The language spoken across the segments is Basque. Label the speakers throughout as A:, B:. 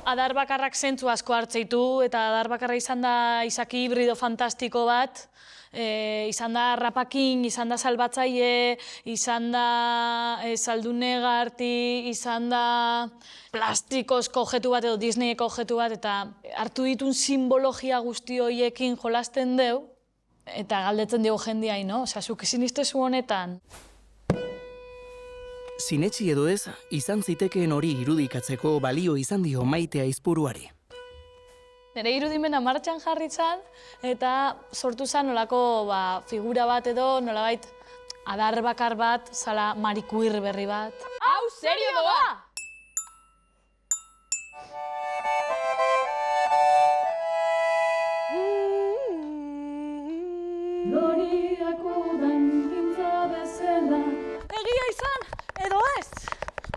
A: Adar bakarrak zentzu asko hartzeitu, eta adar bakarra izan da izaki hibrido fantastiko bat, izan da rapakin, izan da salbatzaile, izan da zaldunegarti, izan da plastikozko objektu bat edo Disneyeko objektu bat, eta hartu ditun simbologia guzti horiekin jolasten deu, eta galdetzen dugu jendeai, no? Osea, zuk sinistezu honetan.
B: Sinetsi edo ez, izan zitekeen hori irudikatzeko balio izan dio Maite Aizpuruari.
A: Nire irudimena martxan jarri zan, eta sortu zan nolako figura bat edo nolabait adar bakar bat, zala marikuir berri bat.
C: Hau, serio doa!
A: Egia izan, edo ez?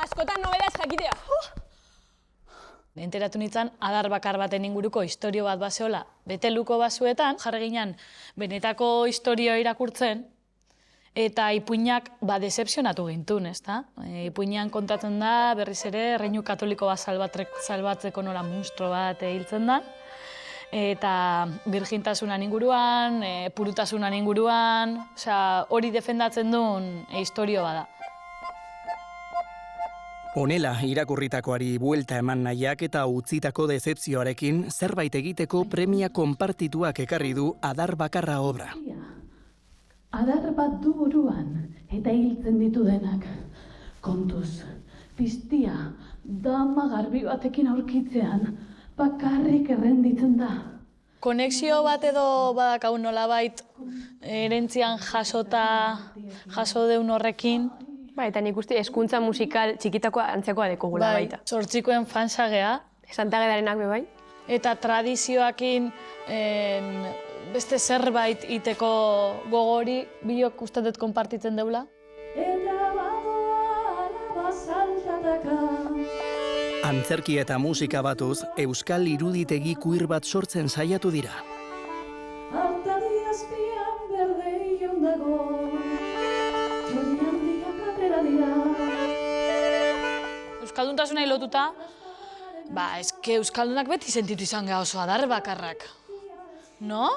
C: Askotan nobedaz jakitea.
A: Enteratu nintzen, adar bakar baten inguruko istorio bat baseola beteluko basuetan, jarri ginen benetako istorio irakurtzen, eta ipuinak decepzionatu gintun, ezta? Ipuinean kontatzen da, berriz ere, erreinu katoliko bat salbatzeko nola monstro bat hiltzen da, eta birjintasunan inguruan, purutasunan inguruan, hori defendatzen duen istorio bada.
B: Honela, irakurritakoari buelta eman nahiak eta utzitako dezepzioarekin zerbait egiteko premia konpartituak ekarri du Adar bakarra obra.
D: Adar bat du buruan eta hiltzen ditu denak. Kontuz, piztia, dama garbi batekin aurkitzean, bakarrik errenditzen da.
A: Konexio bat edo badakau nolabait erentzian jaso deun horrekin.
C: Eta nik uste hezkuntza musikal txikitakoa antzekoa dekogula baita.
A: Zortzikoen fansagea.
C: Santagedarenak be bai.
A: Eta tradizioakin beste zerbait iteko gogori biok uste dut konpartitzen deula.
B: Antzerki eta musika batuz, euskal iruditegi kuir bat sortzen saiatu dira.
A: Euskalduntasunai lotuta, euskaldunak beti sentitu izan geha oso adar bakarrak. No?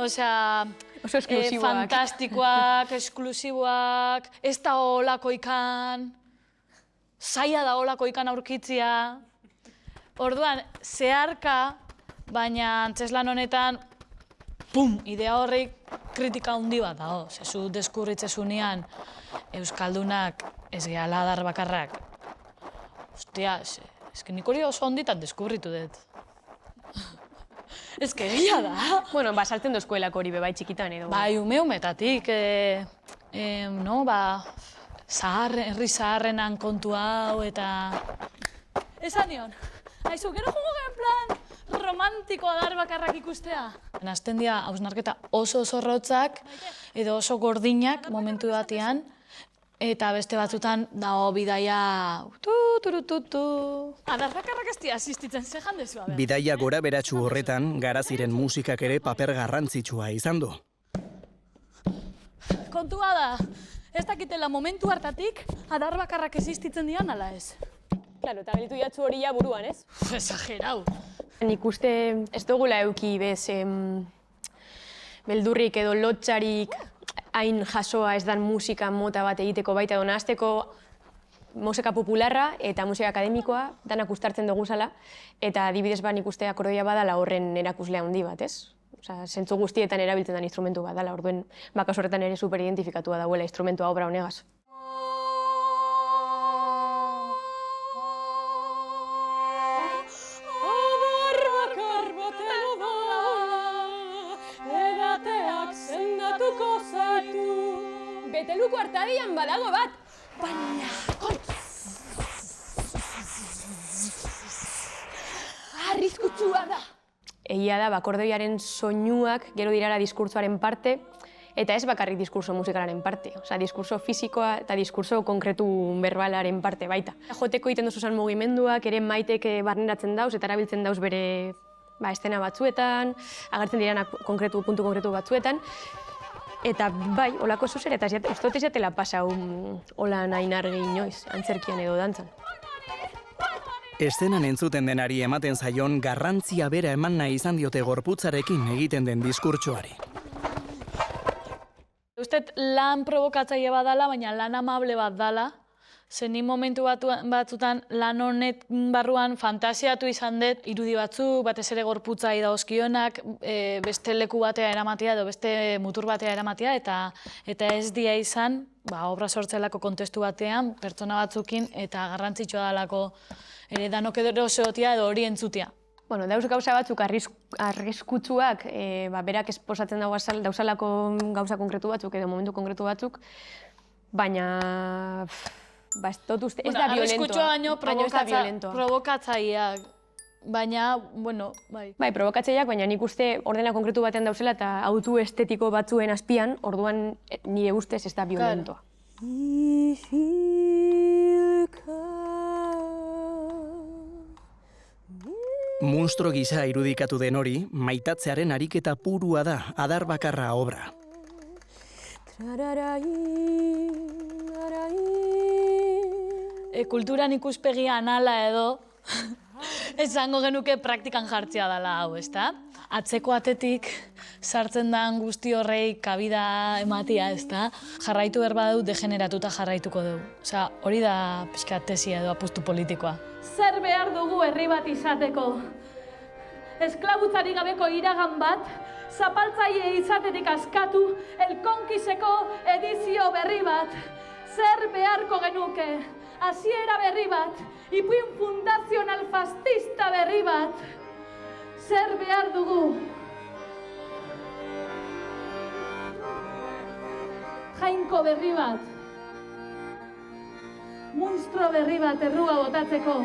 A: Osea,
C: oso esklusiboak.
A: Fantastikoak, esklusiboak, ez da olako ikan, zaila da olako ikan aurkitzia. Orduan, zeharka, baina antzeslan honetan, idea horrek kritika handi bat da. Zezu deskurritzezunean euskaldunak ez gehala adar bakarrak. Ostia, eske nik hori oso onditan deskubritu dut. Eske egia da.
C: Bueno, saltzen dozkoelako hori bebai txikitan edo.
A: Bai, ume-umetatik, herri zaharrenan kontu hau eta... Esan nion, haizu, gero jugo gen plan romantiko adar bakarrak ikustea. Nazten dira hausnarketa oso rotzak edo oso gordinak momentu batean, eta beste batzutan dago bidaia Adar bakarrak ez dira asistitzen zehan dezua.
B: Bidaia gora beratsu horretan, Garaziren musikak ere paper garrantzitsua izan du.
A: Kontua da, ez dakitela momentu hartatik adar bakarrak existitzen dian ala ez.
C: Claro, eta gelitu jatzu hori ja buruan, ez?
A: Exagerau.
C: Nik uste ez dugula euki bez beldurrik edo lotxarik hain jasoa ez dan musika mota bat egiteko baita dona azteko musika popularra eta musika akademikoa danak ustartzen dugu zala, eta adibidez nik uste akordoia badala horren erakuslea handi bat, ez? Zentzu guztietan erabiltzen den instrumentu bat dala, orduen bakas horretan ere super identifikatua dauela instrumentua obra honegaz. Beteluko hartadian badago bat!
A: Baina,
C: arriskutsua da! Egia da, akordeoiaren soinuak gero dirara diskurtsoaren parte, eta ez bakarrik diskurso musikalaren parte. Diskurso fisikoa eta diskurso konkretu berbalaren parte baita. Joteko egiten duzuzan mugimenduak, ere Maitek barneratzen dauz eta erabiltzen dauz bere estena batzuetan, agertzen direnak puntu konkretu batzuetan. Eta bai, holako zuzer, eta ez dut ez jatela pasau hola nahi nargi inoiz, antzerkian edo dantzan.
B: Estenan entzuten denari ematen zaion garrantzia bera eman nahi izan diote gorputzarekin egiten den diskurtsoari.
A: Ustet lan provokatzaile bat dala, baina lan amable bat dala. Zer ni momentu batzutan lan honet barruan fantasiatu izan dut, irudi batzuk, batez ere gorputzai dauzkionak, beste leku batea eramatea edo beste mutur batea eramatea, eta ez dia izan, obra sortzelako kontestu batean, pertsona batzukin, eta garrantzitsua dalako ere danok edo zeotia edo hori entzutia.
C: Bueno, dauz gauza batzuk arriskutsuak, berak esposatzen dauzalako gauza konkretu batzuk edo momentu konkretu batzuk, baina ez dut uste, ez da violentoa.
A: Baina ez da violentoa. Provokatzaileak, baina, bueno, bai.
C: Bai, provokatzaileak, baina nik uste ordena konkretu batean dauzela eta autu estetiko batzuen azpian, orduan nire ustez ez da violentoa.
B: Munstro gisa irudikatu den hori, maitatzearen ariketa purua da, adar bakarra obra.
A: Kulturan ikuspegia anala edo, esango genuke praktikan jartzea dela hau, ezta? Atzeko atetik sartzen den guzti horrei kabida ematia, ezta? Jarraitu behar badut degeneratuta jarraituko dugu. Osea, hori da pixka tesia edo apustu politikoa.
D: Zer behar dugu herri bat izateko? Esklabutzarik gabeko iragan bat, zapaltzaile izatetik askatu, elkonkiseko edizio berri bat. Zer beharko genuke? Hasiera berri bat, ipuin fundazional fascista berri bat. Zer behar dugu? Jainko berri bat. Munstro berri bat errua botatzeko.